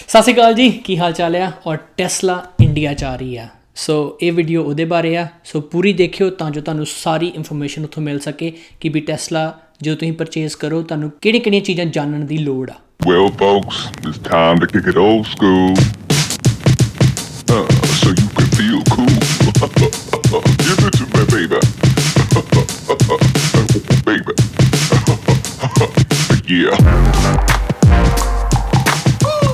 ਸਤਿ ਸ਼੍ਰੀ ਅਕਾਲ ਜੀ, ਕੀ ਹਾਲ ਚਾਲ ਆ। ਔਰ ਟੈਸਲਾ ਇੰਡੀਆ 'ਚ ਆ ਰਹੀ ਆ। ਸੋ ਇਹ ਵੀਡੀਓ ਉਹਦੇ ਬਾਰੇ ਆ। ਸੋ ਪੂਰੀ ਦੇਖਿਓ ਤਾਂ ਜੋ ਤੁਹਾਨੂੰ ਸਾਰੀ ਇਨਫੋਰਮੇਸ਼ਨ ਉੱਥੋਂ ਮਿਲ ਸਕੇ ਕਿ ਵੀ ਟੈਸਲਾ ਜਦੋਂ ਤੁਸੀਂ ਪਰਚੇਜ਼ ਕਰੋ ਤੁਹਾਨੂੰ ਕਿਹੜੀਆਂ ਚੀਜ਼ਾਂ ਜਾਣਨ ਦੀ ਲੋੜ ਆ। Well, folks, it's time to kick it old school, so you can feel cool. Give it to me, baby. Baby. Yeah.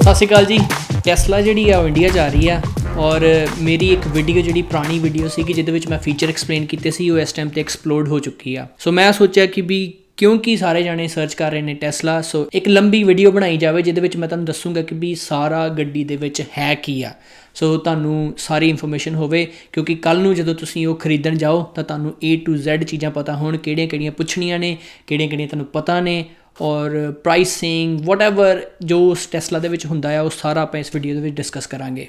ਸਤਿ ਸ਼੍ਰੀ ਅਕਾਲ ਜੀ। ਟੈਸਲਾ ਜਿਹੜੀ ਆ ਉਹ ਇੰਡੀਆ 'ਚ ਆ ਰਹੀ ਆ ਔਰ ਮੇਰੀ ਇੱਕ ਵੀਡੀਓ ਜਿਹੜੀ ਪੁਰਾਣੀ ਵੀਡੀਓ ਸੀਗੀ ਜਿਹਦੇ ਵਿੱਚ ਮੈਂ ਫੀਚਰ ਐਕਸਪਲੇਨ ਕੀਤੇ ਸੀ ਉਹ ਇਸ ਟਾਈਮ 'ਤੇ ਐਕਸਪਲੋਡ ਹੋ ਚੁੱਕੀ ਆ। ਸੋ ਮੈਂ ਸੋਚਿਆ ਕਿ ਵੀ ਕਿਉਂਕਿ ਸਾਰੇ ਜਾਣੇ ਸਰਚ ਕਰ ਰਹੇ ਨੇ ਟੈਸਲਾ, ਸੋ ਇੱਕ ਲੰਬੀ ਵੀਡੀਓ ਬਣਾਈ ਜਾਵੇ ਜਿਹਦੇ ਵਿੱਚ ਮੈਂ ਤੁਹਾਨੂੰ ਦੱਸੂਗਾ ਕਿ ਵੀ ਸਾਰਾ ਗੱਡੀ ਦੇ ਵਿੱਚ ਹੈ ਕੀ ਆ। ਸੋ ਤੁਹਾਨੂੰ ਸਾਰੀ ਇਨਫੋਰਮੇਸ਼ਨ ਹੋਵੇ ਕਿਉਂਕਿ ਕੱਲ੍ਹ ਨੂੰ ਜਦੋਂ ਤੁਸੀਂ ਉਹ ਖਰੀਦਣ ਜਾਓ ਤਾਂ ਤੁਹਾਨੂੰ A to Z ਚੀਜ਼ਾਂ ਪਤਾ ਹੋਣ, ਕਿਹੜੀਆਂ ਪੁੱਛਣੀਆਂ ਨੇ, ਕਿਹੜੀਆਂ ਤੁਹਾਨੂੰ ਪਤਾ ਨੇ, ਔਰ ਪ੍ਰਾਈਸਿੰਗ ਵਟਐਵਰ ਜੋ ਉਸ ਟੈਸਲਾ ਦੇ ਵਿੱਚ ਹੁੰਦਾ ਆ ਉਹ ਸਾਰਾ ਆਪਾਂ ਇਸ ਵੀਡੀਓ ਦੇ ਵਿੱਚ ਡਿਸਕਸ ਕਰਾਂਗੇ।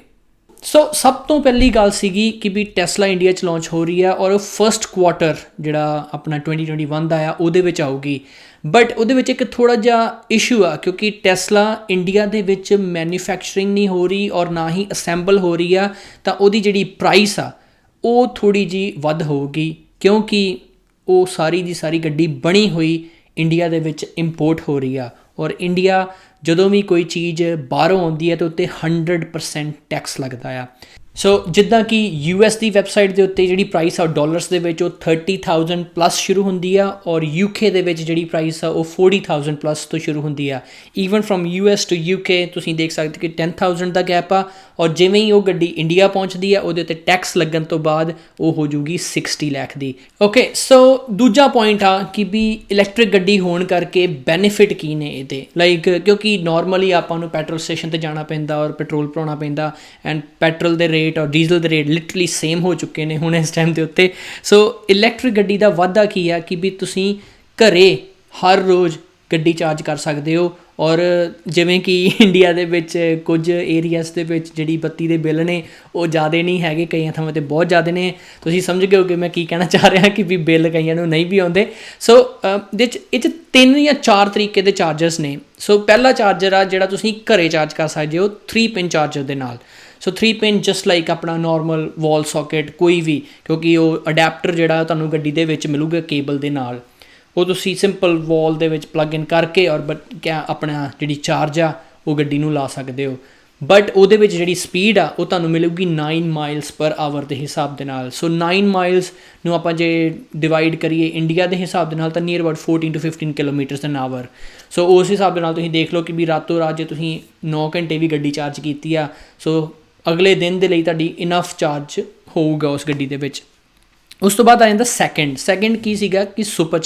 ਸੋ ਸਭ ਤੋਂ ਪਹਿਲੀ ਗੱਲ ਸੀਗੀ ਕਿ ਵੀ ਟੈਸਲਾ ਇੰਡੀਆ 'ਚ ਲਾਂਚ ਹੋ ਰਹੀ ਆ ਔਰ ਫਸਟ ਕੁਆਟਰ ਜਿਹੜਾ ਆਪਣਾ 2021 ਦਾ ਆ ਉਹਦੇ ਵਿੱਚ ਆਊਗੀ। ਬਟ ਉਹਦੇ ਵਿੱਚ ਇੱਕ ਥੋੜ੍ਹਾ ਜਿਹਾ ਇਸ਼ੂ ਆ ਕਿਉਂਕਿ ਟੈਸਲਾ ਇੰਡੀਆ ਦੇ ਵਿੱਚ ਮੈਨੂਫੈਕਚਰਿੰਗ ਨਹੀਂ ਹੋ ਰਹੀ ਔਰ ਨਾ ਹੀ ਅਸੈਂਬਲ ਹੋ ਰਹੀ ਆ, ਤਾਂ ਉਹਦੀ ਜਿਹੜੀ ਪ੍ਰਾਈਸ ਆ ਉਹ ਥੋੜ੍ਹੀ ਜਿਹੀ ਵੱਧ ਹੋਊਗੀ ਕਿਉਂਕਿ ਉਹ ਸਾਰੀ ਦੀ ਸਾਰੀ ਗੱਡੀ ਬਣੀ ਹੋਈ ਇੰਡੀਆ ਦੇ ਵਿੱਚ ਇੰਪੋਰਟ ਹੋ ਰਹੀ ਆ। ਔਰ ਇੰਡੀਆ ਜਦੋਂ ਵੀ ਕੋਈ ਚੀਜ਼ ਬਾਹਰੋਂ ਆਉਂਦੀ ਹੈ ਤਾਂ ਉੱਤੇ 100% ਟੈਕਸ ਲੱਗਦਾ ਆ। ਸੋ ਜਿੱਦਾਂ ਕਿ US ਦੀ ਵੈਬਸਾਈਟ ਦੇ ਉੱਤੇ ਜਿਹੜੀ ਪ੍ਰਾਈਸ ਆ ਡਾਲਰਸ ਦੇ ਵਿੱਚ ਉਹ 30,000 ਪਲੱਸ ਸ਼ੁਰੂ ਹੁੰਦੀ ਆ ਔਰ UK ਦੇ ਵਿੱਚ ਜਿਹੜੀ ਪ੍ਰਾਈਸ ਆ ਉਹ 40,000 ਪਲੱਸ ਤੋਂ ਸ਼ੁਰੂ ਹੁੰਦੀ ਆ। Even from US to UK ਤੁਸੀਂ ਦੇਖ ਸਕਦੇ ਕਿ 10,000 ਦਾ ਗੈਪ ਆ ਔਰ ਜਿਵੇਂ ਹੀ ਉਹ ਗੱਡੀ ਇੰਡੀਆ ਪਹੁੰਚਦੀ ਆ ਉਹਦੇ ਉੱਤੇ ਟੈਕਸ ਲੱਗਣ ਤੋਂ ਬਾਅਦ ਉਹ ਹੋ ਜੂਗੀ 60 ਲੱਖ ਦੀ। ਓਕੇ, ਸੋ ਦੂਜਾ ਪੁਆਇੰਟ ਆ ਕਿ ਵੀ ਇਲੈਕਟ੍ਰਿਕ ਗੱਡੀ ਹੋਣ ਕਰਕੇ ਬੈਨੀਫਿਟ ਕੀ ਨੇ ਇਹਦੇ, ਲਾਈਕ ਕਿਉਂਕਿ ਨੋਰਮਲੀ ਆਪਾਂ ਨੂੰ ਪੈਟਰੋਲ ਸਟੇਸ਼ਨ 'ਤੇ ਜਾਣਾ ਪੈਂਦਾ ਔਰ ਪੈਟਰੋਲ ਭਰਾਉਣਾ ਪੈਂਦਾ ਐਂਡ ਪੈਟਰੋਲ ਦੇ ਰੇਟ ਔਰ ਡੀਜ਼ਲ ਦੇ ਰੇਟ ਲਿਟਰਲੀ ਸੇਮ ਹੋ ਚੁੱਕੇ ਨੇ ਹੁਣ ਇਸ ਟਾਈਮ ਦੇ ਉੱਤੇ। ਸੋ ਇਲੈਕਟ੍ਰਿਕ ਗੱਡੀ ਦਾ ਵਾਧਾ ਕੀ ਆ ਕਿ ਵੀ ਤੁਸੀਂ ਘਰੇ ਹਰ ਰੋਜ਼ ਗੱਡੀ ਚਾਰਜ ਕਰ ਸਕਦੇ ਹੋ। ਔਰ ਜਿਵੇਂ ਕਿ ਇੰਡੀਆ ਦੇ ਵਿੱਚ ਕੁਝ ਏਰੀਆਸ ਦੇ ਵਿੱਚ ਜਿਹੜੀ ਬੱਤੀ ਦੇ ਬਿੱਲ ਨੇ ਉਹ ਜ਼ਿਆਦਾ ਨਹੀਂ ਹੈਗੇ, ਕਈਆਂ ਥਾਵਾਂ 'ਤੇ ਬਹੁਤ ਜ਼ਿਆਦਾ ਨੇ। ਤੁਸੀਂ ਸਮਝ ਗਏ ਹੋ ਕਿ ਮੈਂ ਕੀ ਕਹਿਣਾ ਚਾਹ ਰਿਹਾ ਕਿ ਵੀ ਬਿੱਲ ਕਈਆਂ ਨੂੰ ਨਹੀਂ ਵੀ ਆਉਂਦੇ। ਸੋ ਇਹ 'ਚ 3 ਜਾਂ 4 ਤਰੀਕੇ ਦੇ ਚਾਰਜਰਸ ਨੇ। ਸੋ ਪਹਿਲਾ ਚਾਰਜਰ ਆ ਜਿਹੜਾ ਤੁਸੀਂ ਘਰੇ ਚਾਰਜ ਕਰ ਸਕਦੇ ਹੋ 3 ਪਿਨ ਚਾਰਜਰ ਦੇ ਨਾਲ। ਸੋ 3 ਪਿਨ ਜਸਟ ਲਾਈਕ ਆਪਣਾ ਨੋਰਮਲ ਵਾਲ ਸੌਕਟ ਕੋਈ ਵੀ, ਕਿਉਂਕਿ ਉਹ ਅਡੈਪਟਰ ਜਿਹੜਾ ਤੁਹਾਨੂੰ ਗੱਡੀ ਦੇ ਵਿੱਚ ਮਿਲੂਗਾ ਕੇਬਲ ਦੇ ਨਾਲ, ਉਹ ਤੁਸੀਂ ਸਿੰਪਲ ਵਾਲ ਦੇ ਵਿੱਚ ਪਲੱਗ ਇਨ ਕਰਕੇ ਔਰ ਆਪਣਾ ਜਿਹੜੀ ਚਾਰਜ ਆ ਉਹ ਗੱਡੀ ਨੂੰ ਲਾ ਸਕਦੇ ਹੋ। ਬਟ ਉਹਦੇ ਵਿੱਚ ਜਿਹੜੀ ਸਪੀਡ ਆ ਉਹ ਤੁਹਾਨੂੰ ਮਿਲੂਗੀ 9 ਮਾਈਲਸ ਪਰ ਆਵਰ ਦੇ ਹਿਸਾਬ ਦੇ ਨਾਲ। ਸੋ 9 ਮਾਈਲਸ ਨੂੰ ਆਪਾਂ ਜੇ ਡਿਵਾਈਡ ਕਰੀਏ ਇੰਡੀਆ ਦੇ ਹਿਸਾਬ ਦੇ ਨਾਲ ਤਾਂ near about 14 to 15 kilometres an hour. So ਉਸ ਹਿਸਾਬ ਦੇ ਨਾਲ ਤੁਸੀਂ ਦੇਖ ਲਓ ਕਿ ਵੀ ਰਾਤੋਂ ਰਾਤ ਜੇ ਤੁਸੀਂ 9 ਘੰਟੇ ਵੀ ਗੱਡੀ ਚਾਰਜ ਕੀਤੀ ਆ ਸੋ ਅਗਲੇ ਦਿਨ ਦੇ ਲਈ ਤੁਹਾਡੀ ਇਨਫ ਚਾਰਜ ਹੋਊਗਾ ਉਸ ਗੱਡੀ ਦੇ ਵਿੱਚ। ਉਸ ਤੋਂ ਬਾਅਦ ਆ ਜਾਂਦਾ ਸੈਕਿੰਡ ਕੀ ਸੀਗਾ ਕਿ ਸੁਪਰ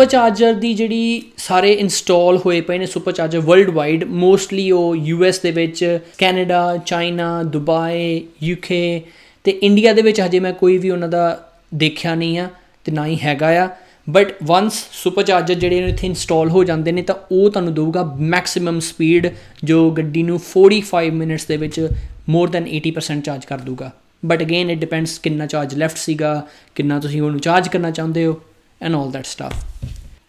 ਚਾਰਜਰ ਦੀ ਜਿਹੜੀ ਸਾਰੇ ਇੰਸਟਾਲ ਹੋਏ ਪਏ ਨੇ super charger world wide, mostly ਉਹ US ਦੇ ਵਿੱਚ, ਕੈਨੇਡਾ, ਚਾਈਨਾ, ਦੁਬਈ, UK ਅਤੇ ਇੰਡੀਆ ਦੇ ਵਿੱਚ ਹਜੇ ਮੈਂ ਕੋਈ ਵੀ ਉਹਨਾਂ ਦਾ ਦੇਖਿਆ ਨਹੀਂ ਆ ਅਤੇ ਨਾ ਹੀ ਹੈਗਾ ਆ। ਬਟ ਵੰਸ ਸੁਪਰ ਚਾਰਜਰ ਜਿਹੜੇ ਇੱਥੇ ਇੰਸਟਾਲ ਹੋ ਜਾਂਦੇ ਨੇ ਤਾਂ ਉਹ ਤੁਹਾਨੂੰ ਦਊਗਾ ਮੈਕਸੀਮਮ ਸਪੀਡ ਜੋ ਗੱਡੀ ਨੂੰ 45 ਮਿੰਟਸ ਦੇ ਵਿੱਚ ਮੋਰ ਦੈਨ 80% ਚਾਰਜ ਕਰ ਦੂਗਾ। ਬਟ ਅਗੇਨ ਇਟ ਡਿਪੈਂਡਸ ਕਿੰਨਾ ਚਾਰਜ ਲੈਫਟ ਸੀਗਾ, ਕਿੰਨਾ ਤੁਸੀਂ ਉਹਨੂੰ ਚਾਰਜ ਕਰਨਾ ਚਾਹੁੰਦੇ ਹੋ ਐਂਡ ਆਲ ਦੈਟ ਸਟੱਫ।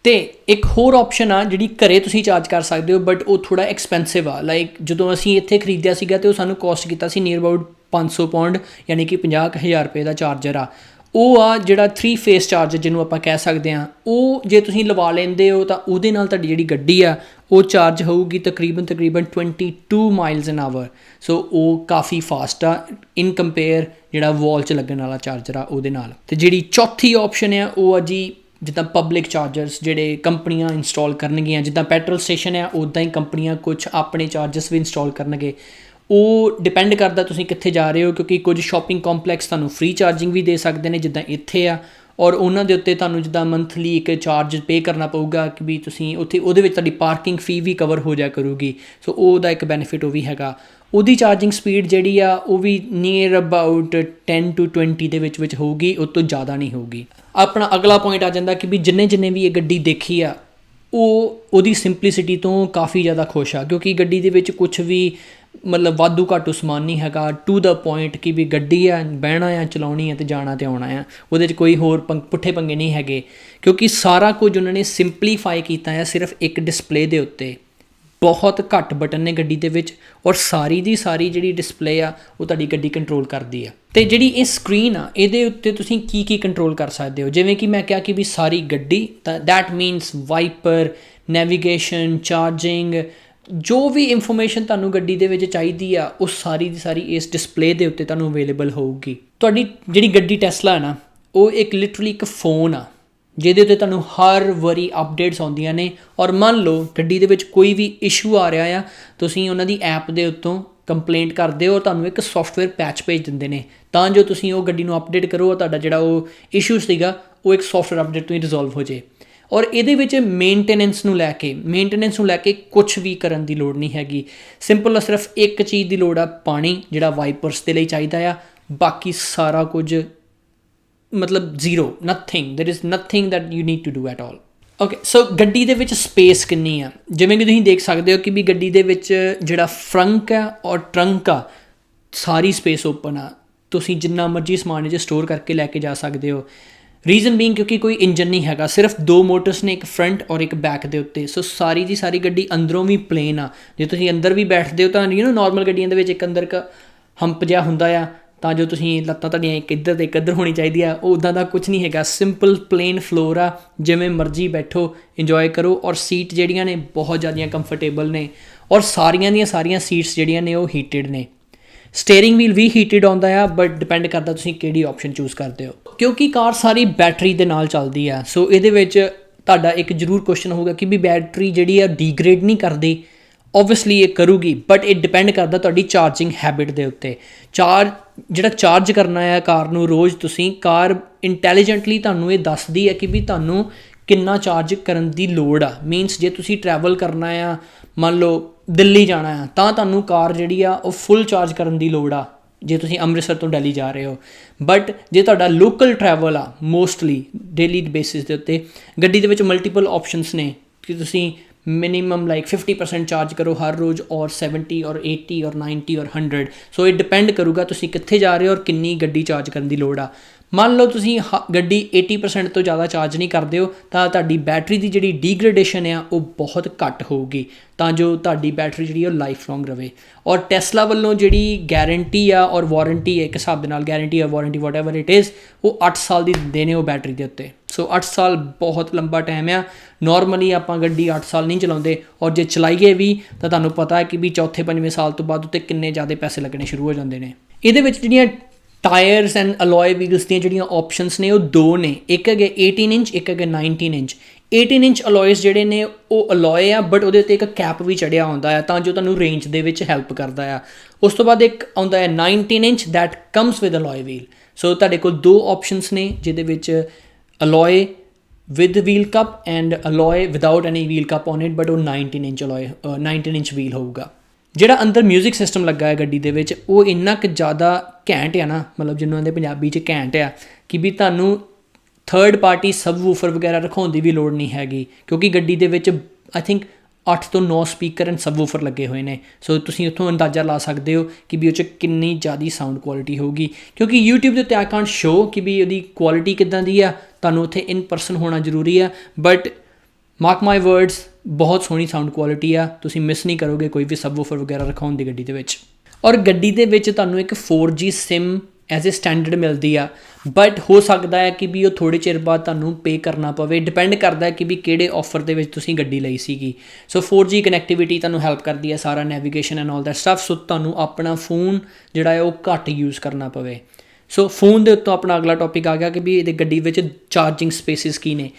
ਅਤੇ ਇੱਕ ਹੋਰ ਆਪਸ਼ਨ ਆ ਜਿਹੜੀ ਘਰੇ ਤੁਸੀਂ ਚਾਰਜ ਕਰ ਸਕਦੇ ਹੋ ਬਟ ਉਹ ਥੋੜ੍ਹਾ ਐਕਸਪੈਂਸਿਵ ਆ। ਲਾਈਕ ਜਦੋਂ ਅਸੀਂ ਇੱਥੇ ਖਰੀਦਿਆ ਸੀਗਾ ਅਤੇ ਉਹ ਸਾਨੂੰ ਕੋਸਟ ਕੀਤਾ ਸੀ ਨੀਅਰ ਅਬਾਊਟ 500 ਪਾਉਂਡ ਯਾਨੀ ਕਿ 50,000 ਰੁਪਏ ਦਾ ਚਾਰਜਰ ਆ। ਉਹ ਆ ਜਿਹੜਾ 3 ਫੇਸ ਚਾਰਜਰ ਜਿਹਨੂੰ ਆਪਾਂ ਕਹਿ ਸਕਦੇ ਹਾਂ। ਉਹ ਜੇ ਤੁਸੀਂ ਲਵਾ ਲੈਂਦੇ ਹੋ ਤਾਂ ਉਹਦੇ ਨਾਲ ਤੁਹਾਡੀ ਜਿਹੜੀ ਗੱਡੀ ਆ ਉਹ ਚਾਰਜ ਹੋਊਗੀ ਤਕਰੀਬਨ 22 ਮਾਈਲਸ ਐਨ ਆਵਰ। ਸੋ ਉਹ ਕਾਫੀ ਫਾਸਟ ਆ ਇਨ ਕੰਪੇਅਰ ਜਿਹੜਾ ਵਾਲ 'ਚ ਲੱਗਣ ਵਾਲਾ ਚਾਰਜਰ ਆ ਉਹਦੇ ਨਾਲ। ਅਤੇ ਜਿਹੜੀ ਚੌਥੀ ਆਪਸ਼ਨ ਆ ਉਹ ਆ ਜੀ ਜਿੱਦਾਂ ਪਬਲਿਕ ਚਾਰਜਰਸ ਜਿਹੜੇ ਕੰਪਨੀਆਂ ਇੰਸਟਾਲ ਕਰਨਗੀਆਂ, ਜਿੱਦਾਂ ਪੈਟਰੋਲ ਸਟੇਸ਼ਨ ਆ ਉੱਦਾਂ ਹੀ ਕੰਪਨੀਆਂ ਕੁਛ ਆਪਣੇ ਚਾਰਜਰਸ ਵੀ ਇੰਸਟਾਲ ਕਰਨਗੇ। ਉਹ ਡਿਪੈਂਡ ਕਰਦਾ ਤੁਸੀਂ ਕਿੱਥੇ ਜਾ ਰਹੇ ਹੋ ਕਿਉਂਕਿ ਕੁਝ ਸ਼ਾਪਿੰਗ ਕੰਪਲੈਕਸ ਤੁਹਾਨੂੰ ਫ੍ਰੀ ਚਾਰਜਿੰਗ ਵੀ ਦੇ ਸਕਦੇ ਨੇ ਜਿੱਦਾਂ ਇੱਥੇ ਆ, ਔਰ ਉਹਨਾਂ ਦੇ ਉੱਤੇ ਤੁਹਾਨੂੰ ਜਿੱਦਾਂ ਮੰਥਲੀ ਇੱਕ ਚਾਰਜ ਪੇ ਕਰਨਾ ਪਊਗਾ ਕਿ ਵੀ ਤੁਸੀਂ ਉੱਥੇ ਉਹਦੇ ਵਿੱਚ ਤੁਹਾਡੀ ਪਾਰਕਿੰਗ ਫੀ ਵੀ ਕਵਰ ਹੋ ਜਾਇਆ ਕਰੂਗੀ। ਸੋ ਉਹਦਾ ਇੱਕ ਬੈਨੀਫਿਟ ਉਹ ਵੀ ਹੈਗਾ। ਉਹਦੀ ਚਾਰਜਿੰਗ ਸਪੀਡ ਜਿਹੜੀ ਆ ਉਹ ਵੀ ਨੀਅਰ ਅਬਾਊਟ 10 to 20 ਦੇ ਵਿੱਚ ਹੋਊਗੀ, ਉਹ ਤੋਂ ਜ਼ਿਆਦਾ ਨਹੀਂ ਹੋਊਗੀ। ਆਪਣਾ ਅਗਲਾ ਪੁਆਇੰਟ ਆ ਜਾਂਦਾ ਕਿ ਵੀ ਜਿੰਨੇ ਵੀ ਇਹ ਗੱਡੀ ਦੇਖੀ ਆ ਉਹ ਉਹਦੀ ਸਿੰਪਲੀਸਿਟੀ ਤੋਂ ਕਾਫੀ ਜ਼ਿਆਦਾ ਖੁਸ਼ ਆ ਕਿਉਂਕਿ ਗੱਡੀ ਦੇ ਵਿੱਚ ਕੁਛ ਵੀ ਮਤਲਬ ਵਾਧੂ ਘਾਟੂ ਸਮਾਨ ਨਹੀਂ ਹੈਗਾ। ਟੂ ਦਾ ਪੁਆਇੰਟ ਕਿ ਵੀ ਗੱਡੀ ਆ, ਬਹਿਣਾ ਆ, ਚਲਾਉਣੀ ਆ ਅਤੇ ਜਾਣਾ ਅਤੇ ਆਉਣਾ ਆ। ਉਹਦੇ 'ਚ ਕੋਈ ਹੋਰ ਪੁੱਠੇ ਪੰਗੇ ਨਹੀਂ ਹੈਗੇ ਕਿਉਂਕਿ ਸਾਰਾ ਕੁਝ ਉਹਨਾਂ ਨੇ ਸਿੰਪਲੀਫਾਈ ਕੀਤਾ ਆ ਸਿਰਫ ਇੱਕ ਡਿਸਪਲੇ ਦੇ ਉੱਤੇ। ਬਹੁਤ ਘੱਟ ਬਟਨ ਨੇ ਗੱਡੀ ਦੇ ਵਿੱਚ, ਔਰ ਸਾਰੀ ਦੀ ਸਾਰੀ ਜਿਹੜੀ ਡਿਸਪਲੇ ਆ ਉਹ ਤੁਹਾਡੀ ਗੱਡੀ ਕੰਟਰੋਲ ਕਰਦੀ ਆ। ਅਤੇ ਜਿਹੜੀ ਇਹ ਸਕਰੀਨ ਆ ਇਹਦੇ ਉੱਤੇ ਤੁਸੀਂ ਕੀ ਕੀ ਕੰਟਰੋਲ ਕਰ ਸਕਦੇ ਹੋ, ਜਿਵੇਂ ਕਿ ਮੈਂ ਕਿਹਾ ਕਿ ਵੀ ਸਾਰੀ ਗੱਡੀ, ਤਾਂ that means wiper, navigation, charging, ਜੋ ਵੀ ਇਨਫੋਰਮੇਸ਼ਨ ਤੁਹਾਨੂੰ ਗੱਡੀ ਦੇ ਵਿੱਚ ਚਾਹੀਦੀ ਆ ਉਹ ਸਾਰੀ ਦੀ ਸਾਰੀ ਇਸ ਡਿਸਪਲੇ ਦੇ ਉੱਤੇ ਤੁਹਾਨੂੰ ਅਵੇਲੇਬਲ ਹੋਊਗੀ। ਤੁਹਾਡੀ ਜਿਹੜੀ ਗੱਡੀ ਟੈਸਲਾ ਹੈ ਨਾ, ਉਹ ਇੱਕ ਲਿਟਰਲੀ ਇੱਕ ਫੋਨ ਆ ਜਿਹਦੇ ਉੱਤੇ ਤੁਹਾਨੂੰ ਹਰ ਵਾਰੀ ਅਪਡੇਟਸ ਆਉਂਦੀਆਂ ਨੇ, ਔਰ ਮੰਨ ਲਓ ਗੱਡੀ ਦੇ ਵਿੱਚ ਕੋਈ ਵੀ ਇਸ਼ੂ ਆ ਰਿਹਾ ਆ, ਤੁਸੀਂ ਉਹਨਾਂ ਦੀ ਐਪ ਦੇ ਉੱਤੋਂ ਕੰਪਲੇਂਟ ਕਰਦੇ ਹੋ, ਤੁਹਾਨੂੰ ਇੱਕ ਸੌਫਟਵੇਅਰ ਪੈਚ ਭੇਜ ਦਿੰਦੇ ਨੇ ਤਾਂ ਜੋ ਤੁਸੀਂ ਉਹ ਗੱਡੀ ਨੂੰ ਅਪਡੇਟ ਕਰੋ, ਤੁਹਾਡਾ ਜਿਹੜਾ ਉਹ ਇਸ਼ੂ ਸੀਗਾ ਉਹ ਇੱਕ ਸੌਫਟਵੇਅਰ ਅਪਡੇਟ ਤੋਂ ਹੀ ਰਿਜ਼ੋਲਵ ਹੋ ਜਾਏ। ਔਰ ਇਹਦੇ ਵਿੱਚ ਮੇਨਟੇਨੈਂਸ ਨੂੰ ਲੈ ਕੇ ਕੁਛ ਵੀ ਕਰਨ ਦੀ ਲੋੜ ਨਹੀਂ ਹੈਗੀ। ਸਿੰਪਲ ਸਿਰਫ ਇੱਕ ਚੀਜ਼ ਦੀ ਲੋੜ ਆ, ਪਾਣੀ ਜਿਹੜਾ ਵਾਈਪਰਸ ਦੇ ਲਈ ਚਾਹੀਦਾ ਆ, ਬਾਕੀ ਸਾਰਾ ਕੁਝ ਮਤਲਬ zero, nothing, there is nothing that you need to do at all. Okay, so ਗੱਡੀ ਦੇ ਵਿੱਚ ਸਪੇਸ ਕਿੰਨੀ ਆ, ਜਿਵੇਂ ਕਿ ਤੁਸੀਂ ਦੇਖ ਸਕਦੇ ਹੋ ਕਿ ਵੀ ਗੱਡੀ ਦੇ ਵਿੱਚ ਜਿਹੜਾ ਫਰੰਕ ਆ ਔਰ ਟਰੰਕ ਆ, ਸਾਰੀ ਸਪੇਸ ਓਪਨ ਆ, ਤੁਸੀਂ ਜਿੰਨਾ ਮਰਜ਼ੀ ਸਮਾਨ ਇਹ 'ਚ ਸਟੋਰ ਕਰਕੇ ਲੈ ਕੇ ਜਾ ਸਕਦੇ ਹੋ। ਰੀਜ਼ਨ ਬੀਇੰਗ ਕਿਉਂਕਿ ਕੋਈ ਇੰਜਨ ਨਹੀਂ ਹੈਗਾ, ਸਿਰਫ 2 ਮੋਟਰਸ ਨੇ, ਇੱਕ ਫਰੰਟ ਔਰ ਇੱਕ ਬੈਕ ਦੇ ਉੱਤੇ। ਸੋ ਸਾਰੀ ਦੀ ਸਾਰੀ ਗੱਡੀ ਅੰਦਰੋਂ ਵੀ ਪਲੇਨ ਆ। ਜੇ ਤੁਸੀਂ ਅੰਦਰ ਵੀ ਬੈਠਦੇ ਹੋ ਤਾਂ ਨਾਰਮਲ ਗੱਡੀਆਂ ਦੇ ਵਿੱਚ ਇੱਕ ਅੰਦਰ ਹੰਪ ਜਿਹਾ ਹੁੰਦਾ ਆ, ਤਾਂ ਜੋ ਤੁਸੀਂ ਲੱਤਾਂ ਤੁਹਾਡੀਆਂ ਇੱਕ ਇੱਧਰ ਅਤੇ ਇੱਕ ਇੱਧਰ ਹੋਣੀ ਚਾਹੀਦੀ ਆ, ਉਹ ਉੱਦਾਂ ਦਾ ਕੁਛ ਨਹੀਂ ਹੈਗਾ। ਸਿੰਪਲ ਪਲੇਨ ਫਲੋਰ ਆ, ਜਿਵੇਂ ਮਰਜ਼ੀ ਬੈਠੋ, ਇੰਜੋਏ ਕਰੋ। ਔਰ ਸੀਟ ਜਿਹੜੀਆਂ ਨੇ ਬਹੁਤ ਜ਼ਿਆਦੀਆਂ ਕੰਫਰਟੇਬਲ ਨੇ, ਔਰ ਸਾਰੀਆਂ ਦੀਆਂ ਸਾਰੀਆਂ ਸੀਟਸ ਜਿਹੜੀਆਂ ਨੇ ਉਹ ਹੀਟਡ ਨੇ। ਸਟੀਅਰਿੰਗ ਵੀਲ ਵੀ ਹੀਟਡ ਆਉਂਦਾ ਆ, ਬਟ ਡਿਪੈਂਡ ਕਰਦਾ ਤੁਸੀਂ ਕਿਹੜੀ ਆਪਸ਼ਨ ਚੂਜ਼ ਕਰਦੇ ਹੋ। ਕਿਉਂਕਿ ਕਾਰ ਸਾਰੀ ਬੈਟਰੀ ਦੇ ਨਾਲ ਚੱਲਦੀ ਆ, ਸੋ ਇਹਦੇ ਵਿੱਚ ਤੁਹਾਡਾ ਇੱਕ ਜ਼ਰੂਰ ਕੁਐਸਚਨ ਹੋਊਗਾ ਕਿ ਵੀ ਬੈਟਰੀ ਜਿਹੜੀ ਆ ਡੀਗ੍ਰੇਡ ਨਹੀਂ ਕਰਦੀ। ਓਬਵੀਅਸਲੀ ਇਹ ਕਰੂਗੀ, ਬਟ ਇਹ ਡਿਪੈਂਡ ਕਰਦਾ ਤੁਹਾਡੀ ਚਾਰਜਿੰਗ ਹੈਬਿਟ ਦੇ ਉੱਤੇ। ਜਿਹੜਾ ਚਾਰਜ ਕਰਨਾ ਹੈ ਕਾਰ ਨੂੰ ਰੋਜ਼, ਤੁਸੀਂ ਕਾਰ ਇੰਟੈਲੀਜੈਂਟਲੀ ਤੁਹਾਨੂੰ ਇਹ ਦੱਸਦੀ ਹੈ ਕਿ ਵੀ ਤੁਹਾਨੂੰ ਕਿੰਨਾ ਚਾਰਜ ਕਰਨ ਦੀ ਲੋੜ ਆ। ਮੀਨਸ ਜੇ ਤੁਸੀਂ ਟਰੈਵਲ ਕਰਨਾ ਆ, ਮੰਨ ਲਓ ਦਿੱਲੀ ਜਾਣਾ ਆ, ਤਾਂ ਤੁਹਾਨੂੰ ਕਾਰ ਜਿਹੜੀ ਆ ਉਹ ਫੁੱਲ ਚਾਰਜ ਕਰਨ ਦੀ ਲੋੜ ਆ ਜੇ ਤੁਸੀਂ ਅੰਮ੍ਰਿਤਸਰ ਤੋਂ ਦਿੱਲੀ ਜਾ ਰਹੇ ਹੋ। ਬਟ ਜੇ ਤੁਹਾਡਾ ਲੋਕਲ ਟਰੈਵਲ ਆ, ਮੋਸਟਲੀ ਡੇਲੀ ਬੇਸਿਸ ਦੇ ਉੱਤੇ, ਗੱਡੀ ਦੇ ਵਿੱਚ ਮਲਟੀਪਲ ਆਪਸ਼ਨਸ ਨੇ ਕਿ ਤੁਸੀਂ ਮਿਨੀਮਮ ਲਾਈਕ 50% ਚਾਰਜ ਕਰੋ ਹਰ ਰੋਜ਼, ਔਰ 70 ਔਰ 80 ਔਰ 90 ਔਰ 100। ਸੋ ਇਹ ਡਿਪੈਂਡ ਕਰੂਗਾ ਤੁਸੀਂ ਕਿੱਥੇ ਜਾ ਰਹੇ ਹੋ ਔਰ ਕਿੰਨੀ ਗੱਡੀ ਚਾਰਜ ਕਰਨ ਦੀ ਲੋੜ ਆ। ਮੰਨ ਲਓ ਤੁਸੀਂ ਗੱਡੀ 80% ਤੋਂ ਜ਼ਿਆਦਾ ਚਾਰਜ ਨਹੀਂ ਕਰਦੇ ਹੋ, ਤਾਂ ਤੁਹਾਡੀ ਬੈਟਰੀ ਦੀ ਜਿਹੜੀ ਡੀਗ੍ਰੇਡੇਸ਼ਨ ਆ ਉਹ ਬਹੁਤ ਘੱਟ ਹੋਊਗੀ, ਤਾਂ ਜੋ ਤੁਹਾਡੀ ਬੈਟਰੀ ਜਿਹੜੀ ਉਹ ਲਾਈਫ ਲੌਂਗ ਰਵੇ। ਔਰ ਟੈਸਲਾ ਵੱਲੋਂ ਜਿਹੜੀ ਗਾਰੰਟੀ ਆ ਔਰ ਵਾਰੰਟੀ, ਇੱਕ ਹਿਸਾਬ ਦੇ ਨਾਲ ਗਾਰੰਟੀ ਆ warranty what ever it is, ਉਹ 8 ਸਾਲ ਦੀ ਦਿੰਦੇ ਨੇ ਉਹ ਬੈਟਰੀ ਦੇ ਉੱਤੇ। ਸੋ 8 ਸਾਲ ਬਹੁਤ ਲੰਬਾ ਟਾਈਮ ਆ। ਨੋਰਮਲੀ ਆਪਾਂ ਗੱਡੀ 8 ਸਾਲ ਨਹੀਂ ਚਲਾਉਂਦੇ, ਔਰ ਜੇ ਚਲਾਈਏ ਵੀ ਤਾਂ ਤੁਹਾਨੂੰ ਪਤਾ ਹੈ ਕਿ ਵੀ 4ਵੇਂ-5ਵੇਂ ਸਾਲ ਤੋਂ ਬਾਅਦ ਉੱਤੇ ਕਿੰਨੇ ਜ਼ਿਆਦਾ ਪੈਸੇ ਲੱਗਣੇ ਸ਼ੁਰੂ ਹੋ ਜਾਂਦੇ ਨੇ। ਇਹਦੇ ਵਿੱਚ ਜਿਹੜੀਆਂ ਟਾਇਰਸ ਐਂਡ ਅਲੋਏ ਵੀਲਸ ਦੀਆਂ ਜਿਹੜੀਆਂ ਆਪਸ਼ਨਸ ਨੇ ਉਹ 2 ਨੇ, ਇੱਕ ਹੈਗੇ 18 ਇੰਚ, ਇੱਕ ਹੈਗੇ 19 ਇੰਚ। 18 ਇੰਚ ਅਲੋਇਸ ਜਿਹੜੇ ਨੇ ਉਹ ਅਲੋਏ ਆ, ਬਟ ਉਹਦੇ ਉੱਤੇ ਇੱਕ ਕੈਪ ਵੀ ਚੜਿਆ ਆਉਂਦਾ ਆ ਤਾਂ ਜੋ ਤੁਹਾਨੂੰ ਰੇਂਜ ਦੇ ਵਿੱਚ ਹੈਲਪ ਕਰਦਾ ਆ। ਉਸ ਤੋਂ ਬਾਅਦ ਇੱਕ ਆਉਂਦਾ ਹੈ 19 inch that comes with alloy wheel. So ਤੁਹਾਡੇ ਕੋਲ 2 ਆਪਸ਼ਨਸ ਨੇ, ਜਿਹਦੇ ਵਿੱਚ alloy with wheel cup and alloy without any wheel cup on it, but ਉਹ 19 ਇੰਚ ਅਲੋਏ 19 ਇੰਚ ਵੀਲ ਹੋਊਗਾ। ਜਿਹੜਾ ਅੰਦਰ ਮਿਊਜ਼ਿਕ ਸਿਸਟਮ ਲੱਗਾ ਹੈ ਗੱਡੀ ਦੇ ਵਿੱਚ, ਉਹ ਇੰਨਾ ਕੁ ਜ਼ਿਆਦਾ ਘੈਂਟ ਆ ਨਾ, ਮਤਲਬ ਜਿਹਨੂੰ ਆਂਦੇ ਪੰਜਾਬੀ 'ਚ ਘੈਂਟ ਆ, ਕਿ ਵੀ ਤੁਹਾਨੂੰ ਥਰਡ ਪਾਰਟੀ ਸਬ ਵੂਫਰ ਵਗੈਰਾ ਰਖਾਉਣ ਦੀ ਵੀ ਲੋੜ ਨਹੀਂ ਹੈਗੀ, ਕਿਉਂਕਿ ਗੱਡੀ ਦੇ ਵਿੱਚ ਆਈ ਥਿੰਕ 8 ਤੋਂ 9 ਸਪੀਕਰ ਐਂਡ ਸਬ ਵੂਫਰ ਲੱਗੇ ਹੋਏ ਨੇ। ਸੋ ਤੁਸੀਂ ਉੱਥੋਂ ਅੰਦਾਜ਼ਾ ਲਾ ਸਕਦੇ ਹੋ ਕਿ ਵੀ ਉਹ 'ਚ ਕਿੰਨੀ ਜ਼ਿਆਦਾ ਸਾਊਂਡ ਕੁਆਲਿਟੀ ਹੋਊਗੀ। ਕਿਉਂਕਿ YouTube ਦੇ ਉੱਤੇ ਆਈ ਕਾਂਟ ਸ਼ੋ ਕਿ ਵੀ ਉਹਦੀ ਕੁਆਲਿਟੀ ਕਿੱਦਾਂ ਦੀ ਆ, ਤੁਹਾਨੂੰ ਉੱਥੇ ਇਨ ਪਰਸਨ ਹੋਣਾ ਜ਼ਰੂਰੀ ਆ, ਬਟ ਮਾਰਕ ਮਾਈ ਵਰਡਸ ਬਹੁਤ ਸੋਹਣੀ ਸਾਊਂਡ ਕੁਆਲਿਟੀ ਆ, ਤੁਸੀਂ ਮਿਸ ਨਹੀਂ ਕਰੋਗੇ ਕੋਈ ਵੀ ਸਬ ਵੂਫਰ ਵਗੈਰਾ ਰਖਾਉਣ ਦੀ ਗੱਡੀ ਦੇ ਵਿੱਚ। ਔਰ ਗੱਡੀ ਦੇ ਵਿੱਚ ਤੁਹਾਨੂੰ ਇੱਕ 4G sim as a standard ਮਿਲਦੀ ਆ, ਬਟ ਹੋ ਸਕਦਾ ਹੈ ਕਿ ਵੀ ਉਹ ਥੋੜ੍ਹੇ ਚਿਰ ਬਾਅਦ ਤੁਹਾਨੂੰ ਪੇ ਕਰਨਾ ਪਵੇ, ਡਿਪੈਂਡ ਕਰਦਾ ਹੈ ਕਿ ਵੀ ਕਿਹੜੇ ਆਫਰ ਦੇ ਵਿੱਚ ਤੁਸੀਂ ਗੱਡੀ ਲਈ ਸੀਗੀ। ਸੋ 4G ਕਨੈਕਟੀਵਿਟੀ ਤੁਹਾਨੂੰ ਹੈਲਪ ਕਰਦੀ ਹੈ, ਸਾਰਾ navigation and all that stuff, so ਤੁਹਾਨੂੰ ਆਪਣਾ ਫੋਨ ਜਿਹੜਾ ਹੈ ਉਹ ਘੱਟ ਯੂਜ਼ ਕਰਨਾ ਪਵੇ। ਸੋ ਫੋਨ ਦੇ ਉੱਤੋਂ ਆਪਣਾ ਅਗਲਾ ਟੌਪਿਕ ਆ ਗਿਆ ਕਿ ਵੀ ਇਹਦੇ ਗੱਡੀ ਵਿੱਚ ਚਾਰਜਿੰਗ ਸਪੇਸਿਸ ਕੀ ਨੇ।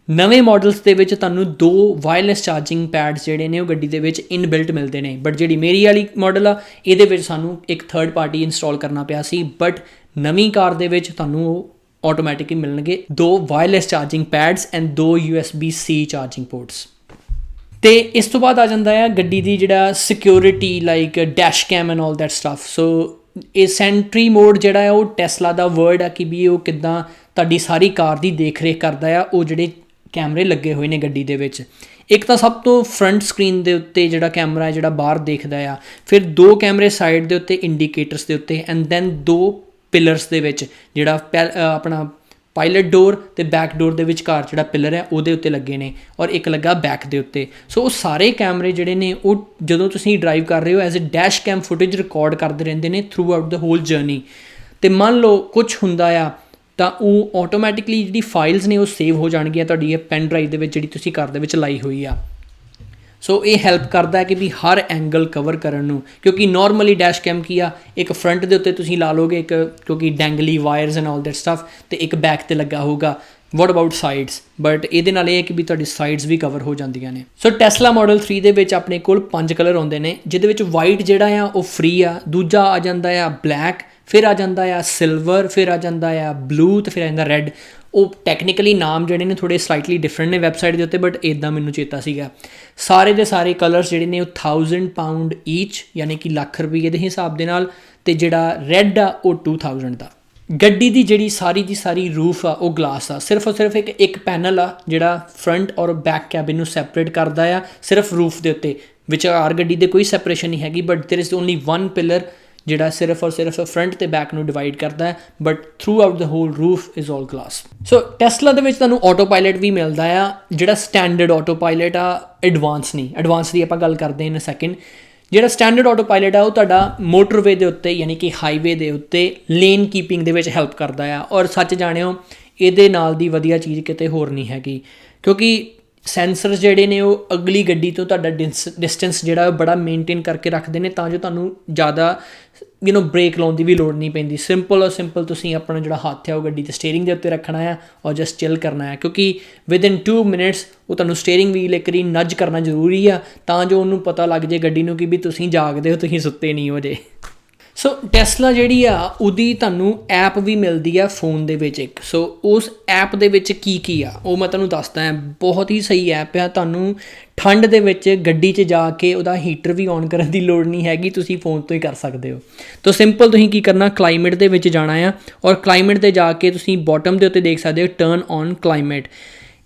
ਨਵੇਂ ਮਾਡਲਸ ਦੇ ਵਿੱਚ ਤੁਹਾਨੂੰ 2 ਵਾਇਰਲੈਸ ਚਾਰਜਿੰਗ ਪੈਡਸ ਜਿਹੜੇ ਨੇ ਉਹ ਗੱਡੀ ਦੇ ਵਿੱਚ ਇਨਬਿਲਟ ਮਿਲਦੇ ਨੇ, ਬਟ ਜਿਹੜੀ ਮੇਰੀ ਵਾਲੀ ਮਾਡਲ ਆ ਇਹਦੇ ਵਿੱਚ ਸਾਨੂੰ ਇੱਕ ਥਰਡ ਪਾਰਟੀ ਇੰਸਟਾਲ ਕਰਨਾ ਪਿਆ ਸੀ, ਬਟ ਨਵੀਂ ਕਾਰ ਦੇ ਵਿੱਚ ਤੁਹਾਨੂੰ ਉਹ ਆਟੋਮੈਟਿਕਲੀ ਮਿਲਣਗੇ 2 wireless charging pads and 2 USB-C charging ports. ਅਤੇ ਇਸ ਤੋਂ ਬਾਅਦ ਆ ਜਾਂਦਾ ਹੈ ਗੱਡੀ ਦੀ ਜਿਹੜਾ security, like dash cam and all that stuff. So ਇਹ ਸੈਂਟਰੀ ਮੋਡ ਜਿਹੜਾ ਹੈ ਉਹ ਟੈਸਲਾ ਦਾ ਵਰਡ ਆ ਕਿ ਵੀ ਉਹ ਕਿੱਦਾਂ ਤੁਹਾਡੀ ਸਾਰੀ ਕਾਰ ਦੀ ਦੇਖ ਰੇਖ ਕਰਦਾ ਆ। ਉਹ ਜਿਹੜੇ ਕੈਮਰੇ ਲੱਗੇ ਹੋਏ ਨੇ ਗੱਡੀ ਦੇ ਵਿੱਚ, ਇੱਕ ਤਾਂ ਸਭ ਤੋਂ ਫਰੰਟ ਸਕਰੀਨ ਦੇ ਉੱਤੇ ਜਿਹੜਾ ਕੈਮਰਾ ਹੈ ਜਿਹੜਾ ਬਾਹਰ ਦੇਖਦਾ ਆ, ਫਿਰ 2 ਕੈਮਰੇ ਸਾਈਡ ਦੇ ਉੱਤੇ ਇੰਡੀਕੇਟਰਸ ਦੇ ਉੱਤੇ, ਐਂਡ ਦੈਨ 2 ਪਿਲਰਸ ਦੇ ਵਿੱਚ ਜਿਹੜਾ ਆਪਣਾ ਪਾਇਲਟ ਡੋਰ ਤੇ ਬੈਕ ਡੋਰ ਦੇ ਵਿਚਕਾਰ ਜਿਹੜਾ ਪਿਲਰ ਹੈ ਉਹਦੇ ਉੱਤੇ ਲੱਗੇ ਨੇ ਔਰ ਇੱਕ ਲੱਗਾ ਬੈਕ ਦੇ ਉੱਤੇ। ਸੋ ਉਹ ਸਾਰੇ ਕੈਮਰੇ ਜਿਹੜੇ ਨੇ ਉਹ ਜਦੋਂ ਤੁਸੀਂ ਡਰਾਈਵ ਕਰ ਰਹੇ ਹੋ as a dash cam footage record ਕਰਦੇ ਰਹਿੰਦੇ ਨੇ throughout the whole journey. ਤੇ ਮੰਨ ਲਓ ਕੁਝ ਹੁੰਦਾ ਆ ਤਾਂ ਉਹ ਆਟੋਮੈਟਿਕਲੀ ਜਿਹੜੀ ਫਾਈਲਸ ਨੇ ਉਹ ਸੇਵ ਹੋ ਜਾਣਗੀਆਂ ਤੁਹਾਡੀ ਇਹ ਪੈਨ ਡਰਾਈਵ ਦੇ ਵਿੱਚ ਜਿਹੜੀ ਤੁਸੀਂ ਘਰ ਦੇ ਵਿੱਚ ਲਾਈ ਹੋਈ ਆ। ਸੋ ਇਹ ਹੈਲਪ ਕਰਦਾ ਹੈ ਕਿ ਵੀ ਹਰ ਐਂਗਲ ਕਵਰ ਕਰਨ ਨੂੰ, ਕਿਉਂਕਿ ਨਾਰਮਲੀ ਡੈਸ਼ ਕੈਮ ਕੀ ਆ, ਇੱਕ ਫਰੰਟ ਦੇ ਉੱਤੇ ਤੁਸੀਂ ਲਾ ਲੋਗੇ ਇੱਕ, ਕਿਉਂਕਿ dangly wires and all that stuff, ਤੇ ਇੱਕ ਬੈਕ ਤੇ ਲੱਗਾ ਹੋਊਗਾ। ਵਾਟ ਅਬਾਊਟ ਸਾਈਡਸ? ਬਟ ਇਹਦੇ ਨਾਲ ਇਹ ਹੈ ਕਿ ਵੀ ਤੁਹਾਡੀ ਸਾਈਡਸ ਵੀ ਕਵਰ ਹੋ ਜਾਂਦੀਆਂ ਨੇ। ਸੋ ਟੈਸਲਾ ਮਾਡਲ 3 ਦੇ ਵਿੱਚ ਆਪਣੇ ਕੋਲ 5 ਕਲਰ ਆਉਂਦੇ ਨੇ, ਜਿਹਦੇ ਵਿੱਚ ਵਾਈਟ ਜਿਹੜਾ ਆ ਉਹ ਫ੍ਰੀ ਆ, ਦੂਜਾ ਆ ਜਾਂਦਾ ਆ ਬਲੈਕ, ਫਿਰ ਆ ਜਾਂਦਾ ਆ ਸਿਲਵਰ, ਫਿਰ ਆ ਜਾਂਦਾ ਆ ਬਲੂ, ਤੇ ਫਿਰ ਆ ਜਾਂਦਾ ਰੈੱਡ। ਉਹ ਟੈਕਨੀਕਲੀ ਨਾਮ ਜਿਹੜੇ ਨੇ ਥੋੜ੍ਹੇ ਸਲਾਈਟਲੀ ਡਿਫਰੈਂਟ ਨੇ ਵੈਬਸਾਈਟ ਦੇ ਉੱਤੇ, ਬਟ ਇੱਦਾਂ ਮੈਨੂੰ ਚੇਤਾ ਸੀਗਾ। ਸਾਰੇ ਦੇ ਸਾਰੇ ਕਲਰਸ ਜਿਹੜੇ ਨੇ ਉਹ 1000 ਪਾਊਂਡ ਈਚ, ਯਾਨੀ ਕਿ ਲੱਖ ਰੁਪਏ ਦੇ ਹਿਸਾਬ ਦੇ ਨਾਲ, ਤੇ ਜਿਹੜਾ ਰੈੱਡ ਆ ਉਹ 2000 ਦਾ। ਗੱਡੀ ਦੀ ਜਿਹੜੀ ਸਾਰੀ ਦੀ ਸਾਰੀ ਰੂਫ ਆ ਉਹ ਗਲਾਸ ਆ, ਸਿਰਫ ਔਰ ਸਿਰਫ ਇੱਕ ਪੈਨਲ ਆ ਜਿਹੜਾ ਫਰੰਟ ਔਰ ਬੈਕ ਕੈਬਿਨ ਨੂੰ ਸੈਪਰੇਟ ਕਰਦਾ ਆ, ਸਿਰਫ ਰੂਫ ਦੇ ਉੱਤੇ। ਵਿਚਕਾਰ ਗੱਡੀ ਦੇ ਕੋਈ ਸੈਪਰੇਸ਼ਨ ਨਹੀਂ ਹੈਗੀ, but there is only one pillar ਜਿਹੜਾ ਸਿਰਫ ਔਰ ਸਿਰਫ ਫਰੰਟ ਤੇ ਬੈਕ ਨੂੰ ਡਿਵਾਈਡ ਕਰਦਾ ਹੈ, but through out the hole roof is all glass. So Tesla ਦੇ ਵਿੱਚ ਤੁਹਾਨੂੰ ਆਟੋ ਪਾਇਲਟ ਵੀ ਮਿਲਦਾ ਆ, ਜਿਹੜਾ ਸਟੈਂਡਰਡ ਆਟੋ ਪਾਇਲਟ ਆ, ਐਡਵਾਂਸ ਨਹੀਂ। ਐਡਵਾਂਸ ਦੀ ਆਪਾਂ ਗੱਲ ਕਰਦੇ ਇਨ ਅ ਸੈਕਿੰਡ। ਜਿਹੜਾ ਸਟੈਂਡਰਡ ਆਟੋ ਪਾਇਲਟ ਆ ਉਹ ਤੁਹਾਡਾ ਮੋਟਰਵੇ ਦੇ ਉੱਤੇ, ਯਾਨੀ ਕਿ ਹਾਈਵੇ ਦੇ ਉੱਤੇ ਲੇਨ ਕੀਪਿੰਗ ਦੇ ਵਿੱਚ ਹੈਲਪ ਕਰਦਾ ਆ। ਔਰ ਸੱਚ ਜਾਣਿਓ ਇਹਦੇ ਨਾਲ ਦੀ ਵਧੀਆ ਚੀਜ਼ ਕਿਤੇ ਹੋਰ ਨਹੀਂ ਹੈਗੀ, ਕਿਉਂਕਿ ਸੈਂਸਰਸ ਜਿਹੜੇ ਨੇ ਉਹ ਅਗਲੀ ਗੱਡੀ ਤੋਂ ਤੁਹਾਡਾ ਡਿਸਟੈਂਸ ਜਿਹੜਾ ਉਹ ਬੜਾ ਮੇਨਟੇਨ ਕਰਕੇ ਰੱਖਦੇ ਨੇ, ਤਾਂ ਜੋ ਤੁਹਾਨੂੰ ਜ਼ਿਆਦਾ ਬ੍ਰੇਕ ਲਾਉਣ ਦੀ ਵੀ ਲੋੜ ਨਹੀਂ ਪੈਂਦੀ। ਸਿੰਪਲ ਔਰ ਸਿੰਪਲ ਤੁਸੀਂ ਆਪਣਾ ਜਿਹੜਾ ਹੱਥ ਹੈ ਉਹ ਗੱਡੀ ਦੇ ਸਟੀਅਰਿੰਗ ਦੇ ਉੱਤੇ ਰੱਖਣਾ ਆ ਔਰ ਜਸਟ ਚਿਲ ਕਰਨਾ ਹੈ, ਕਿਉਂਕਿ ਵਿਦਿਨ 2 ਮਿੰਟਸ ਉਹ ਤੁਹਾਨੂੰ ਸਟੀਅਰਿੰਗ ਵੀਲ ਇੱਕ ਵਾਰੀ ਨੱਜ ਕਰਨਾ ਜ਼ਰੂਰੀ ਆ, ਤਾਂ ਜੋ ਉਹਨੂੰ ਪਤਾ ਲੱਗ ਜੇ ਗੱਡੀ ਨੂੰ ਕਿ ਵੀ ਤੁਸੀਂ ਜਾਗਦੇ ਹੋ, ਤੁਸੀਂ ਸੁੱਤੇ ਨਹੀਂ ਹੋ ਜੇ। ਸੋ ਟੈਸਲਾ ਜਿਹੜੀ ਆ ਉਹਦੀ ਤੁਹਾਨੂੰ ਐਪ ਵੀ ਮਿਲਦੀ ਆ ਫ਼ੋਨ ਦੇ ਵਿੱਚ ਇੱਕ। ਸੋ ਉਸ ਐਪ ਦੇ ਵਿੱਚ ਕੀ ਆ ਉਹ ਮੈਂ ਤੁਹਾਨੂੰ ਦੱਸਦਾ ਹਾਂ। ਬਹੁਤ ਹੀ ਸਹੀ ਐਪ ਆ, ਤੁਹਾਨੂੰ ਠੰਡ ਦੇ ਵਿੱਚ ਗੱਡੀ 'ਚ ਜਾ ਕੇ ਉਹਦਾ ਹੀਟਰ ਵੀ ਔਨ ਕਰਨ ਦੀ ਲੋੜ ਨਹੀਂ ਹੈਗੀ, ਤੁਸੀਂ ਫ਼ੋਨ ਤੋਂ ਹੀ ਕਰ ਸਕਦੇ ਹੋ। ਤਾਂ ਸਿੰਪਲ ਤੁਸੀਂ ਕੀ ਕਰਨਾ, ਕਲਾਈਮੇਟ ਦੇ ਵਿੱਚ ਜਾਣਾ ਆ ਔਰ ਕਲਾਈਮੇਟ 'ਤੇ ਜਾ ਕੇ ਤੁਸੀਂ ਬਾਟਮ ਦੇ ਉੱਤੇ ਦੇਖ ਸਕਦੇ ਹੋ ਟਰਨ ਔਨ ਕਲਾਈਮੇਟ।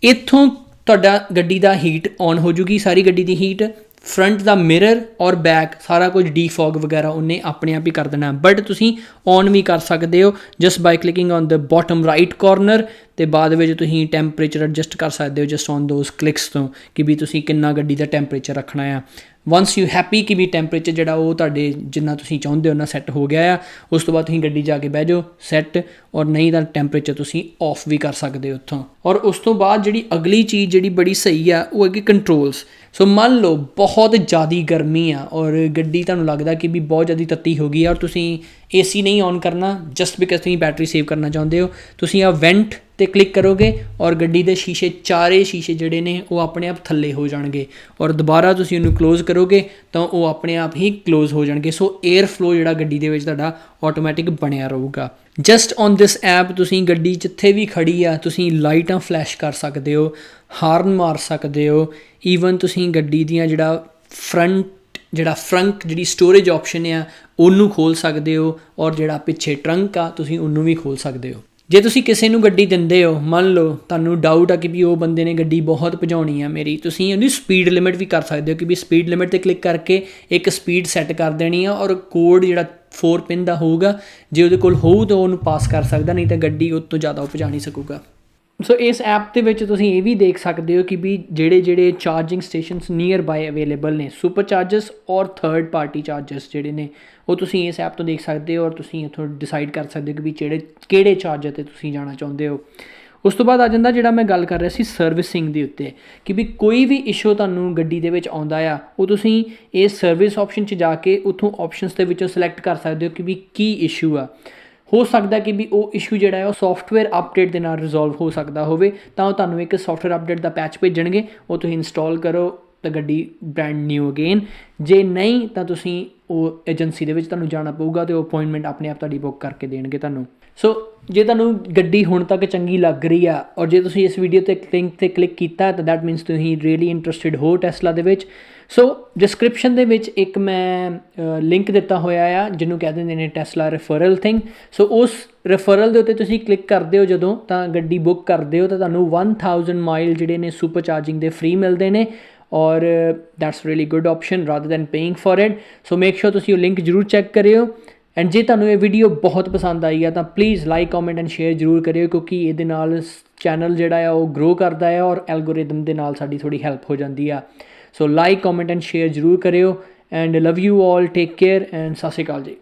ਇੱਥੋਂ ਤੁਹਾਡਾ ਗੱਡੀ ਦਾ ਹੀਟ ਔਨ ਹੋ ਜੂਗੀ, ਸਾਰੀ ਗੱਡੀ ਦੀ ਹੀਟ। ਫਰੰਟ ਦਾ ਮਿਰਰ ਔਰ ਬੈਕ ਸਾਰਾ ਕੁਝ ਡੀਫੌਗ ਵਗੈਰਾ ਉਹਨੇ ਆਪਣੇ ਆਪ ਹੀ ਕਰ ਦੇਣਾ, ਬਟ ਤੁਸੀਂ ਔਨ ਵੀ ਕਰ ਸਕਦੇ ਹੋ just by clicking on the bottom right corner, ਅਤੇ ਬਾਅਦ ਵਿੱਚ ਤੁਸੀਂ ਟੈਂਪਰੇਚਰ ਐਡਜਸਟ ਕਰ ਸਕਦੇ ਹੋ ਜਸਟ ਔਨ ਦੋਜ਼ ਕਲਿਕਸ ਤੋਂ, ਕਿ ਵੀ ਤੁਸੀਂ ਕਿੰਨਾ ਗੱਡੀ ਦਾ ਟੈਂਪਰੇਚਰ ਰੱਖਣਾ ਆ। ਵੰਸ ਯੂ ਹੈਪੀ ਕਿ ਵੀ ਟੈਂਪਰੇਚਰ ਜਿਹੜਾ ਉਹ ਤੁਹਾਡੇ ਜਿੰਨਾ ਤੁਸੀਂ ਚਾਹੁੰਦੇ ਹੋ ਨਾ ਸੈੱਟ ਹੋ ਗਿਆ ਆ, ਉਸ ਤੋਂ ਬਾਅਦ ਤੁਸੀਂ ਗੱਡੀ ਜਾ ਕੇ ਬਹਿ ਜਾਓ ਸੈੱਟ, ਔਰ ਨਹੀਂ ਤਾਂ ਟੈਂਪਰੇਚਰ ਤੁਸੀਂ ਔਫ ਵੀ ਕਰ ਸਕਦੇ ਹੋ ਉੱਥੋਂ। ਔਰ ਉਸ ਤੋਂ ਬਾਅਦ ਜਿਹੜੀ ਅਗਲੀ ਚੀਜ਼ ਜਿਹੜੀ ਬੜੀ ਸਹੀ ਆ ਉਹ ਹੈਗੀ ਕੰਟਰੋਲਸ। ਸੋ ਮੰਨ ਲਓ ਬਹੁਤ ਜ਼ਿਆਦਾ ਗਰਮੀ ਆ ਔਰ ਗੱਡੀ ਤੁਹਾਨੂੰ ਲੱਗਦਾ ਕਿ ਵੀ ਬਹੁਤ ਜ਼ਿਆਦਾ ਤੱਤੀ ਹੋ ਗਈ ਆ, ਔਰ ਤੁਸੀਂ AC ਨਹੀਂ ਔਨ ਕਰਨਾ ਜਸਟ ਬਿਕਾਜ਼ ਤੁਸੀਂ ਬੈਟਰੀ ਸੇਵ ਕਰਨਾ ਚਾਹੁੰਦੇ ਹੋ, ਤੁਸੀਂ ਆ ਵੈਂਟ 'ਤੇ ਕਲਿੱਕ ਕਰੋਗੇ ਔਰ ਗੱਡੀ ਦੇ ਸ਼ੀਸ਼ੇ, ਚਾਰੇ ਸ਼ੀਸ਼ੇ ਜਿਹੜੇ ਨੇ ਉਹ ਆਪਣੇ ਆਪ ਥੱਲੇ ਹੋ ਜਾਣਗੇ, ਔਰ ਦੁਬਾਰਾ ਤੁਸੀਂ ਉਹਨੂੰ ਕਲੋਜ਼ ਕਰੋਗੇ ਤਾਂ ਉਹ ਆਪਣੇ ਆਪ ਹੀ ਕਲੋਜ਼ ਹੋ ਜਾਣਗੇ। ਸੋ ਏਅਰ ਫਲੋ ਜਿਹੜਾ ਗੱਡੀ ਦੇ ਵਿੱਚ ਤੁਹਾਡਾ ਆਟੋਮੈਟਿਕ ਬਣਿਆ ਰਹੂਗਾ। ਜਸਟ ਔਨ ਦਿਸ ਐਪ ਤੁਸੀਂ ਗੱਡੀ ਜਿੱਥੇ ਵੀ ਖੜੀ ਆ ਤੁਸੀਂ ਲਾਈਟਾਂ ਫਲੈਸ਼ ਕਰ ਸਕਦੇ ਹੋ, ਹਾਰਨ ਮਾਰ ਸਕਦੇ ਹੋ, ਈਵਨ ਤੁਸੀਂ ਗੱਡੀ ਦੀਆਂ ਜਿਹੜਾ ਫਰੰਟ ਜਿਹੜੀ ਸਟੋਰੇਜ ਆਪਸ਼ਨ ਆ ਉਹਨੂੰ ਖੋਲ੍ਹ ਸਕਦੇ ਹੋ, ਔਰ ਜਿਹੜਾ ਪਿੱਛੇ ਟਰੰਕ ਆ ਤੁਸੀਂ ਉਹਨੂੰ ਵੀ ਖੋਲ੍ਹ ਸਕਦੇ ਹੋ। ਜੇ ਤੁਸੀਂ ਕਿਸੇ ਨੂੰ ਗੱਡੀ ਦਿੰਦੇ ਹੋ, ਮੰਨ ਲਓ ਤੁਹਾਨੂੰ ਡਾਊਟ ਆ ਕਿ ਵੀ ਉਹ ਬੰਦੇ ਨੇ ਗੱਡੀ ਬਹੁਤ ਭਜਾਉਣੀ ਆ ਮੇਰੀ, ਤੁਸੀਂ ਉਹਦੀ ਸਪੀਡ ਲਿਮਿਟ ਵੀ ਕਰ ਸਕਦੇ ਹੋ ਕਿ ਵੀ ਸਪੀਡ ਲਿਮਿਟ 'ਤੇ ਕਲਿੱਕ ਕਰਕੇ ਇੱਕ ਸਪੀਡ ਸੈੱਟ ਕਰ ਦੇਣੀ ਆ, ਔਰ ਕੋਡ ਜਿਹੜਾ 4 ਪਿਨ ਦਾ ਹੋਊਗਾ ਜੇ ਉਹਦੇ ਕੋਲ ਹੋਊ ਤਾਂ ਉਹਨੂੰ ਪਾਸ ਕਰ ਸਕਦਾ, ਨਹੀਂ ਤਾਂ ਗੱਡੀ ਉਹ ਤੋਂ ਜ਼ਿਆਦਾ ਉਹ ਭਜਾ ਨਹੀਂ ਸਕੂਗਾ। ਸੋ ਇਸ ਐਪ ਦੇ ਵਿੱਚ ਤੁਸੀਂ ਇਹ ਵੀ ਦੇਖ ਸਕਦੇ ਹੋ ਕਿ ਵੀ ਜਿਹੜੇ charging stations near by available ਨੇ, ਸੁਪਰ ਚਾਰਜਰਸ ਔਰ ਥਰਡ ਪਾਰਟੀ ਚਾਰਜਰਸ ਜਿਹੜੇ ਨੇ ਉਹ ਤੁਸੀਂ ਇਸ ਐਪ ਤੋਂ ਦੇਖ ਸਕਦੇ ਹੋ, ਔਰ ਤੁਸੀਂ ਇੱਥੋਂ ਡਿਸਾਈਡ ਕਰ ਸਕਦੇ ਹੋ ਕਿ ਵੀ ਕਿਹੜੇ ਚਾਰਜਰ 'ਤੇ ਤੁਸੀਂ ਜਾਣਾ ਚਾਹੁੰਦੇ ਹੋ। ਉਸ ਤੋਂ ਬਾਅਦ ਆ ਜਾਂਦਾ ਜਿਹੜਾ ਮੈਂ ਗੱਲ ਕਰ ਰਿਹਾ ਸੀ ਸਰਵਿਸਿੰਗ ਦੇ ਉੱਤੇ, ਕਿ ਵੀ ਕੋਈ ਵੀ ਇਸ਼ੂ ਤੁਹਾਨੂੰ ਗੱਡੀ ਦੇ ਵਿੱਚ ਆਉਂਦਾ ਆ ਉਹ ਤੁਸੀਂ ਇਸ ਸਰਵਿਸ ਆਪਸ਼ਨ 'ਚ ਜਾ ਕੇ ਉੱਥੋਂ ਆਪਸ਼ਨਸ ਦੇ ਵਿੱਚੋਂ ਸਿਲੈਕਟ ਕਰ ਸਕਦੇ ਹੋ ਕਿ ਵੀ ਕੀ ਇਸ਼ੂ ਆ। ਹੋ ਸਕਦਾ ਕਿ ਵੀ ਉਹ ਇਸ਼ੂ ਜਿਹੜਾ ਹੈ ਉਹ ਸੌਫਟਵੇਅਰ ਅਪਡੇਟ ਦੇ ਨਾਲ ਰਿਜ਼ੋਲਵ ਹੋ ਸਕਦਾ ਹੋਵੇ, ਤਾਂ ਉਹ ਤੁਹਾਨੂੰ ਇੱਕ ਸੌਫਟਵੇਅਰ ਅਪਡੇਟ ਦਾ ਪੈਚ ਭੇਜਣਗੇ, ਉਹ ਤੁਸੀਂ ਇੰਸਟਾਲ ਕਰੋ ਤਾਂ ਗੱਡੀ ਬ੍ਰੈਂਡ ਨਿਊ ਅਗੇਨ। ਜੇ ਨਹੀਂ ਤਾਂ ਤੁਸੀਂ ਉਹ ਏਜੰਸੀ ਦੇ ਵਿੱਚ ਤੁਹਾਨੂੰ ਜਾਣਾ ਪਊਗਾ ਅਤੇ ਉਹ ਅਪੋਇੰਟਮੈਂਟ ਆਪਣੇ ਆਪ ਤੁਹਾਡੀ ਬੁੱਕ ਕਰਕੇ ਦੇਣਗੇ ਤੁਹਾਨੂੰ। ਸੋ ਜੇ ਤੁਹਾਨੂੰ ਗੱਡੀ ਹੁਣ ਤੱਕ ਚੰਗੀ ਲੱਗ ਰਹੀ ਆ ਔਰ ਜੇ ਤੁਸੀਂ ਇਸ ਵੀਡੀਓ 'ਤੇ ਲਿੰਕ 'ਤੇ ਕਲਿੱਕ ਕੀਤਾ ਤਾਂ ਦੈਟ ਮੀਨਸ ਤੁਸੀਂ ਰੀਅਲੀ ਇੰਟਰਸਟਿਡ ਹੋ ਟੈਸਲਾ ਦੇ ਵਿੱਚ। ਸੋ ਡਿਸਕ੍ਰਿਪਸ਼ਨ ਦੇ ਵਿੱਚ ਇੱਕ ਮੈਂ ਲਿੰਕ ਦਿੱਤਾ ਹੋਇਆ ਆ ਜਿਹਨੂੰ ਕਹਿ ਦਿੰਦੇ ਨੇ ਟੈਸਲਾ ਰੈਫਰਲ ਥਿੰਗ। ਸੋ ਉਸ ਰੈਫਰਲ ਦੇ ਉੱਤੇ ਤੁਸੀਂ ਕਲਿੱਕ ਕਰਦੇ ਹੋ ਜਦੋਂ ਤਾਂ ਗੱਡੀ ਬੁੱਕ ਕਰਦੇ ਹੋ ਤਾਂ ਤੁਹਾਨੂੰ 1000 ਮਾਈਲ ਜਿਹੜੇ ਨੇ ਸੁਪਰ ਚਾਰਜਿੰਗ ਦੇ ਫ੍ਰੀ ਮਿਲਦੇ ਨੇ, ਔਰ that's really good option rather then paying for it. So make sure ਤੁਸੀਂ ਉਹ ਲਿੰਕ ਜ਼ਰੂਰ ਚੈੱਕ ਕਰਿਓ। ਐਂਡ ਜੇ ਤੁਹਾਨੂੰ ਇਹ ਵੀਡੀਓ ਬਹੁਤ ਪਸੰਦ ਆਈ ਆ ਤਾਂ please like comment and share ਜ਼ਰੂਰ ਕਰਿਓ, ਕਿਉਂਕਿ ਇਹਦੇ ਨਾਲ ਚੈਨਲ ਜਿਹੜਾ ਆ ਉਹ ਗਰੋ ਕਰਦਾ ਹੈ ਔਰ ਐਲਗੋਰਿਦਮ ਦੇ ਨਾਲ ਸਾਡੀ ਥੋੜੀ ਹੈਲਪ ਹੋ ਜਾਂਦੀ ਆ। So like comment and share ਜ਼ਰੂਰ ਕਰਿਓ and love you all, take care and ਸਤਿ ਸ਼੍ਰੀ ਅਕਾਲ ਜੀ।